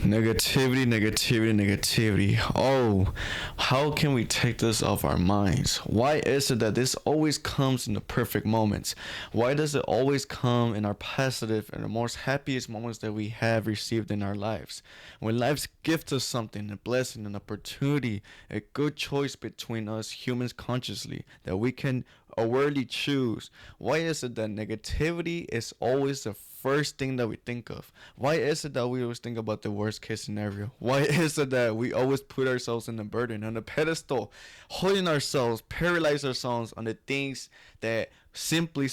Negativity, negativity, negativity. Oh, how can we take this off our minds? Why is it that this always comes in the perfect moments? Why does it always come in our positive and the most happiest moments that we have received in our lives? When life gifts us something, a blessing, an opportunity, a good choice between us humans consciously that we can awarely choose. Why is it that negativity is always the first thing that we think of? Why is it that we always think about the worst case scenario? Why is it that we always put ourselves in a burden, on a pedestal, holding ourselves, paralyze ourselves on the things that simply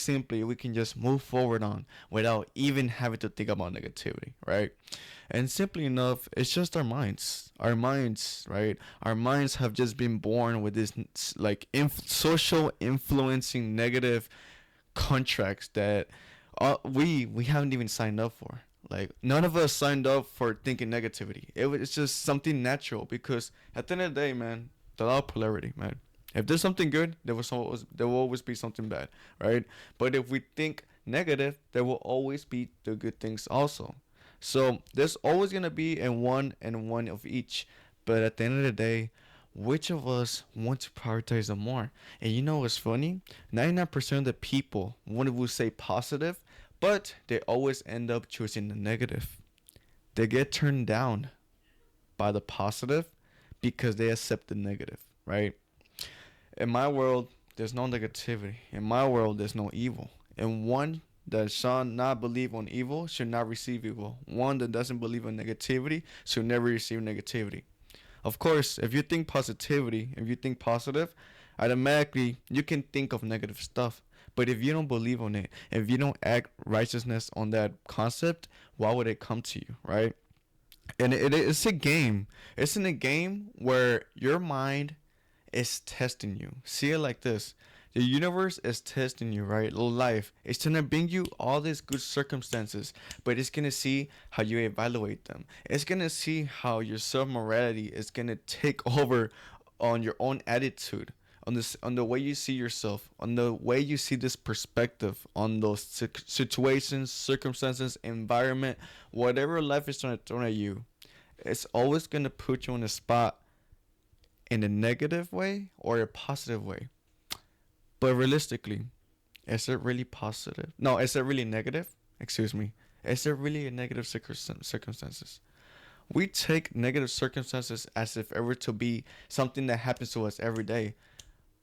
we can just move forward on without even having to think about negativity, right? And simply enough, it's just our minds, right? Our minds have just been born with this like social influencing negative contracts that we haven't even signed up for. Like none of us signed up for thinking negativity. It's just something natural because at the end of the day, man, the law of polarity, man. If there's something good, there will always be something bad, right? But if we think negative, there will always be the good things also. So there's always gonna be a one and one of each. But at the end of the day, which of us want to prioritize them more? And you know what's funny? 99% of the people would say positive, but they always end up choosing the negative. They get turned down by the positive because they accept the negative, right? In my world, there's no negativity. In my world, there's no evil. And one that shall not believe on evil should not receive evil. One that doesn't believe in negativity should never receive negativity. Of course, if you think positivity, if you think positive, automatically you can think of negative stuff. But if you don't believe on it, if you don't act righteousness on that concept, why would it come to you, right? And it's a game. It's in a game where your mind is testing you. See it like this. The universe is testing you, right? Life. It's gonna bring you all these good circumstances, but it's gonna see how you evaluate them. It's gonna see how your self morality is gonna take over on your own attitude, on the way you see yourself, on the way you see this perspective, on those situations, circumstances, environment, whatever life is trying to throw at you. It's always gonna put you on a spot in a negative way or a positive way. But realistically, is it really positive? No, is it really negative? Excuse me. Is it really a negative circumstances? We take negative circumstances as if ever to be something that happens to us every day,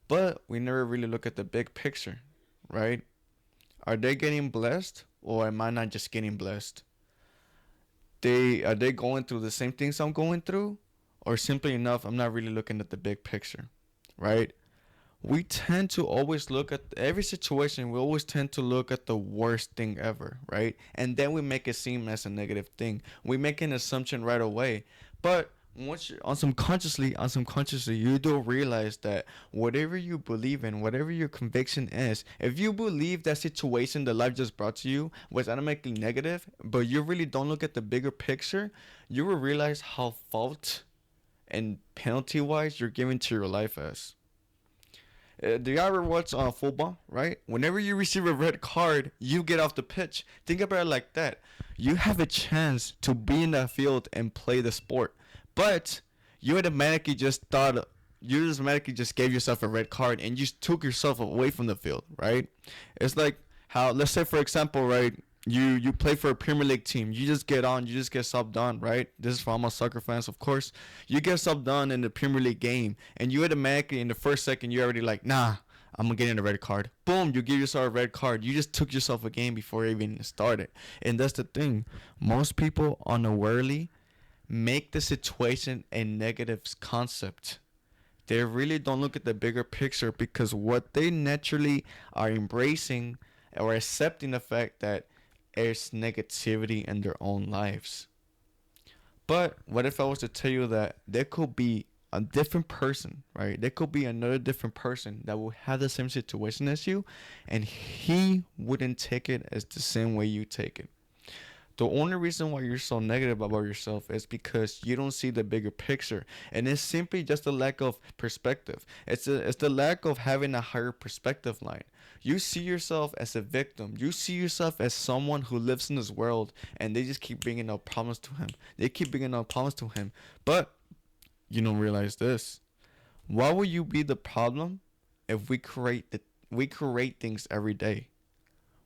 but we never really look at the big picture, right? Are they getting blessed, or am I not just getting blessed? They going through the same things I'm going through, or simply enough, I'm not really looking at the big picture, right? We tend to always look at every situation. We always tend to look at the worst thing ever, right? And then we make it seem as a negative thing. We make an assumption right away. But once you unsubconsciously, you do realize that whatever you believe in, whatever your conviction is, if you believe that situation that life just brought to you was automatically negative, but you really don't look at the bigger picture, you will realize how fault and penalty wise you're giving to your life as. Do you ever watch football, right? Whenever you receive a red card, you get off the pitch. Think about it like that. You have a chance to be in that field and play the sport, but you automatically just thought you just automatically just gave yourself a red card and you just took yourself away from the field, right? It's like how, let's say for example, right? You play for a Premier League team. You just get on. You just get subbed on, right? This is for all my soccer fans, of course. You get subbed on in the Premier League game, and you automatically in the first second you're already like, nah, I'm gonna get in a red card. Boom, you give yourself a red card. You just took yourself a game before it even started, and that's the thing. Most people unawarely make the situation a negative concept. They really don't look at the bigger picture because what they naturally are embracing or accepting the fact that there's negativity in their own lives. But what if I was to tell you that there could be a different person, right? There could be another different person that will have the same situation as you, and he wouldn't take it as the same way you take it. The only reason why you're so negative about yourself is because you don't see the bigger picture, and it's simply just a lack of perspective. It's the lack of having a higher perspective line. You see yourself as a victim. You see yourself as someone who lives in this world, and they just keep bringing up problems to him. They keep bringing up problems to him, but you don't realize this. Why would you be the problem if we create things every day?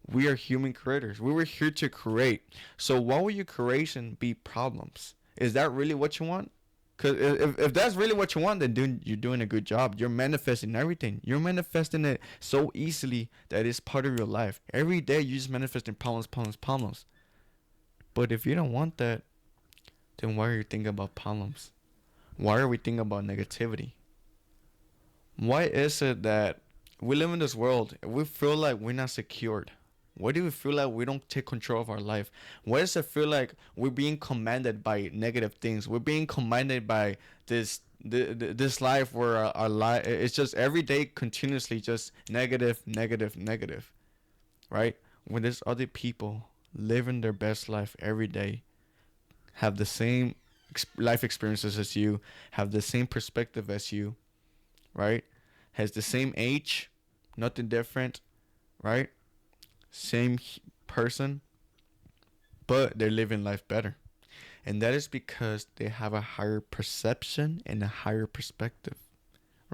We are human creators. We were here to create. So why would your creation be problems? Is that really what you want? Because if that's really what you want, then you're doing a good job. You're manifesting everything. You're manifesting it so easily that it's part of your life. Every day you're just manifesting problems, problems, problems. But if you don't want that, then why are you thinking about problems? Why are we thinking about negativity? Why is it that we live in this world and we feel like we're not secured? Why do we feel like we don't take control of our life? Why does it feel like we're being commanded by negative things? We're being commanded by this life where our life, it's just every day continuously just negative, negative, negative, right? When there's other people living their best life every day, have the same life experiences as you, have the same perspective as you, right? Has the same age, nothing different, right? Same person, but they're living life better. And that is because they have a higher perception and a higher perspective,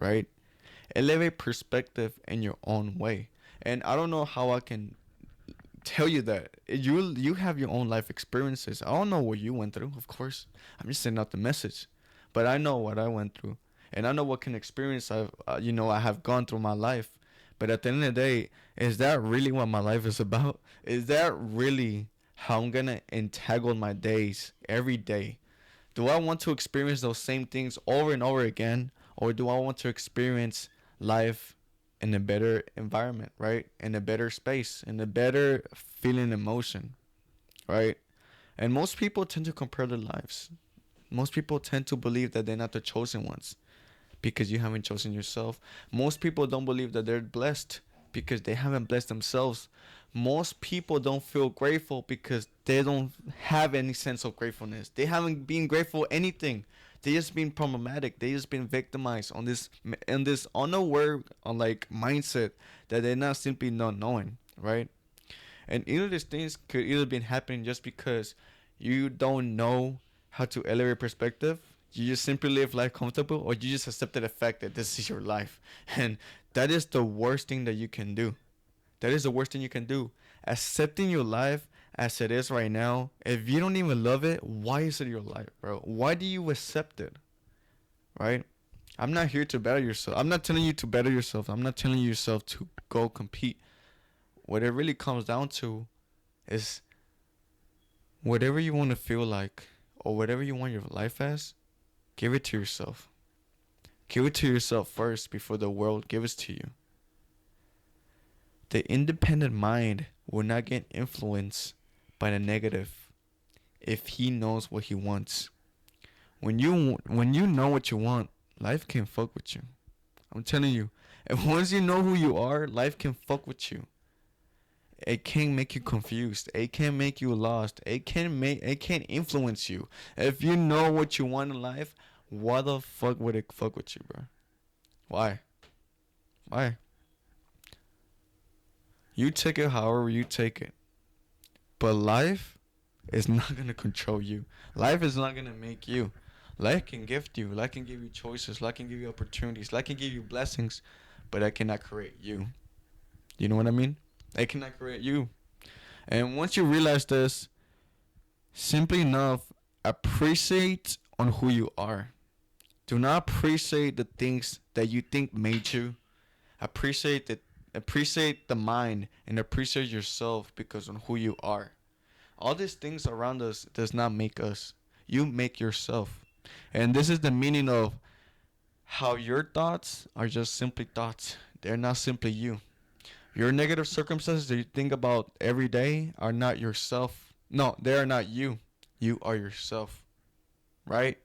right? Elevate perspective in your own way. And I don't know how I can tell you that. You have your own life experiences. I don't know what you went through, of course. I'm just sending out the message. But I know what I went through. And I know what kind of experience I have gone through my life. But at the end of the day, is that really what my life is about? Is that really how I'm gonna entangle my days every day? Do I want to experience those same things over and over again, or do I want to experience life in a better environment, right? In a better space, in a better feeling emotion, right? And most people tend to compare their lives. Most people tend to believe that they're not the chosen ones because you haven't chosen yourself. Most people don't believe that they're blessed because they haven't blessed themselves. Most people don't feel grateful because they don't have any sense of gratefulness. They haven't been grateful for anything. They just been problematic. They just been victimized on this unaware like mindset that they're not simply not knowing, right? And either these things could either been happening just because you don't know how to elevate perspective. You just simply live life comfortable, or you just accept the fact that this is your life. And that is the worst thing that you can do. That is the worst thing you can do. Accepting your life as it is right now. If you don't even love it, why is it your life, bro? Why do you accept it? Right? I'm not here to better yourself. I'm not telling you to better yourself. I'm not telling yourself to go compete. What it really comes down to is whatever you want to feel like or whatever you want your life as, give it to yourself. Give it to yourself first before the world gives it to you. The independent mind will not get influenced by the negative if he knows what he wants. When you know what you want, life can fuck with you. I'm telling you. And once you know who you are, life can fuck with you. It can make you confused. It can make you lost. It can influence you. If you know what you want in life, why the fuck would it fuck with you, bro? Why? Why? You take it however you take it. But life is not gonna control you. Life is not gonna make you. Life can gift you. Life can give you choices. Life can give you opportunities. Life can give you blessings. But it cannot create you. You know what I mean? It cannot create you. And once you realize this, simply enough, appreciate on who you are. Do not appreciate the things that you think made you. Appreciate the appreciate the mind and appreciate yourself because on who you are. All these things around us does not make us. You make yourself. And this is the meaning of how your thoughts are just simply thoughts. They're not simply you. Your negative circumstances that you think about every day are not yourself. No, they are not you. You are yourself. Right?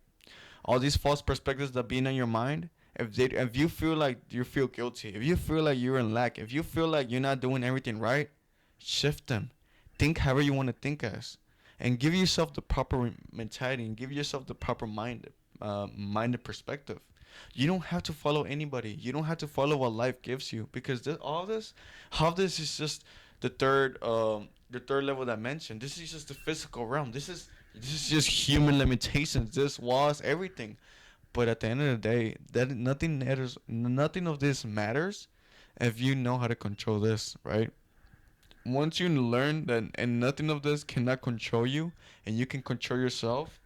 All these false perspectives that being in your mind, if you feel like you feel guilty, if you feel like you're in lack, if you feel like you're not doing everything right, shift them. Think however you want to think as. and give yourself the proper mentality and give yourself the proper minded perspective. You don't have to follow anybody. You don't have to follow what life gives you, because all this is just the third level dimension. This is just the physical realm. This is just human limitations. This was everything. But at the end of the day, that nothing matters. Nothing of this matters if you know how to control this, right? Once you learn that, and nothing of this cannot control you, and you can control yourself,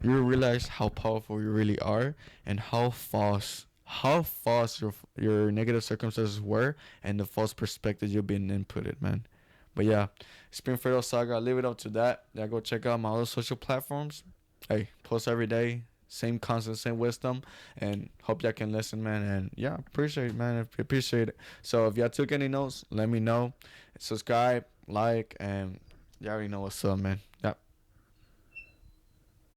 you realize how powerful you really are, and how false your negative circumstances were, and the false perspective you've been inputted, man. But yeah, it's been Fredo Saga. I leave it up to that. Yeah, go check out my other social platforms. Hey, post every day. Same content, same wisdom, and hope y'all can listen, man. And yeah, appreciate it, man. Appreciate it. So if y'all took any notes, let me know. Subscribe, like, and y'all already know what's up, man.